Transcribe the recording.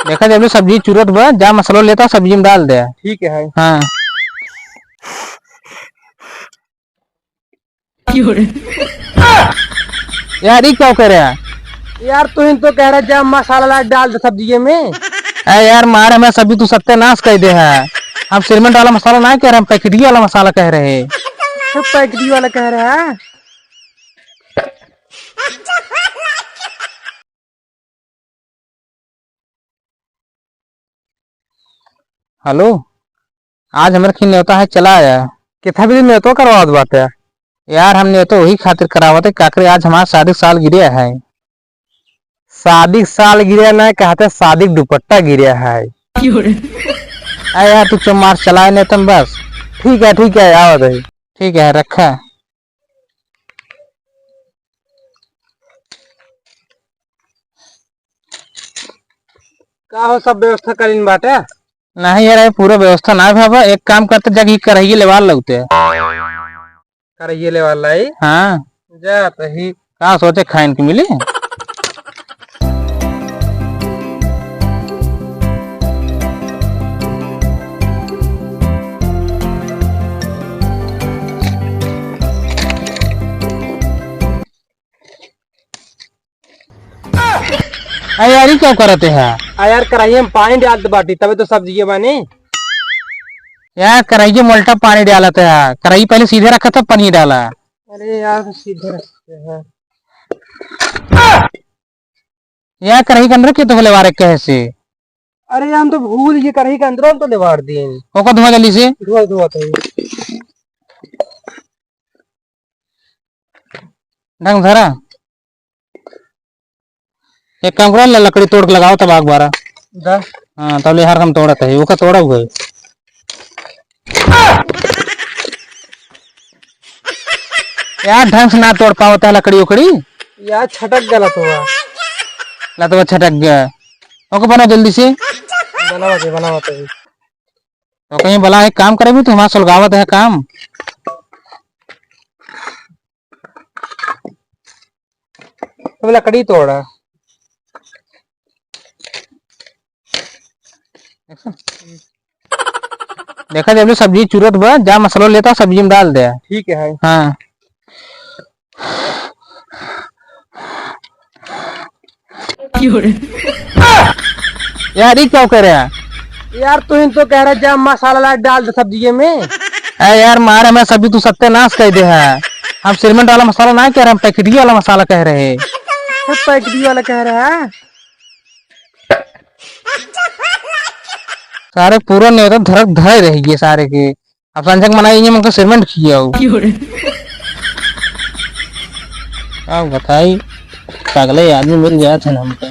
देखा जब सब्जी चूरत बा जा मसाला लेता सब्जी में डाल दे। ठीक है। हाँ यार ये क्या कर रहा है यार तू तो कह रहा जा मसाला डाल दे सब्जी में। अरे यार मार हमें सब्जी तू सत्यानाश कर दे है। हम सीमेंट वाला मसाला ना कह रहे, हम पैकेटी वाला मसाला कह रहे। तो पैकेटी वाला कह रहा है। हेलो, आज हमारे खी न्योता है चला आया। कितना भी न्योतो करवा बात है यार हम न्योतो वही खातिर करावते काकरे आज हमारा शादी साल गिरे है। शादी साल गिरा ना कहते शादी दुपट्टा गिरा है। अरे यार तू चमार चलाए नहीं तुम बस। ठीक है आओ दही। ठीक है रखा। का हो सब व्यवस्था करीन बाटे। नहीं यार पूरा व्यवस्था ना भावा, एक काम करते जगह कराइए लेवार लगते करिए ले वाला ही। हाँ जा तही कहा सोचे खाइन की मिली। अरे यार ये क्या करते हैं यार कढ़ाई में पानी डाल दे बाटी तभी तो सब्जी बने। यार कढ़ाई मोल्टा पानी डालते है, कढ़ाई पहले सीधे रखा था पानी डाला। अरे यार सीधे रखते हैं। यार कढ़ाई के अंदर क्यों तो लेवारे कैसे। अरे हम तो भूल गए कढ़ाई के अंदर हम तो लेवार दिए। ओका धुआं जल्दी से धुआ धुआ तो ढंग धरा। एक काम करो लकड़ी तोड़ के लगाओ तब आग बारा। हाँ तब ले हर हम तोड़ा था वो का तोड़ा हुआ है। यार ढंग से ना तोड़ पाता है लकड़ी उकड़ी। यार छटक गलत हुआ। लतवा छटक गया। ओके बना जल्दी से। बनावते तो कहीं भला एक काम करे भी तो हमारा सुलगावत है काम। तो लकड़ी तोड़ा। देखा जब सब्जी चूरत बा जा मसाला लेता सब्जी में डाल दे। ठीक है। हाँ यार ये क्या कर रहा है यार तो कह रहा जा मसाला डाल दे सब्जी में। अरे यार मार हमें सब्जी तू सत्यानाश कर दे है। हम सीमेंट वाला मसाला ना कह रहे, हम पैकेटी वाला मसाला कह रहे। तो पैकेटी वाला कह रहा है। सारे पूरा नहीं होता धड़क धरे रहेगी सारे के। अब संजक मनाइए मुझको सीमेंट किया अब बताई अगले आदमी मिल गया था ना हमको।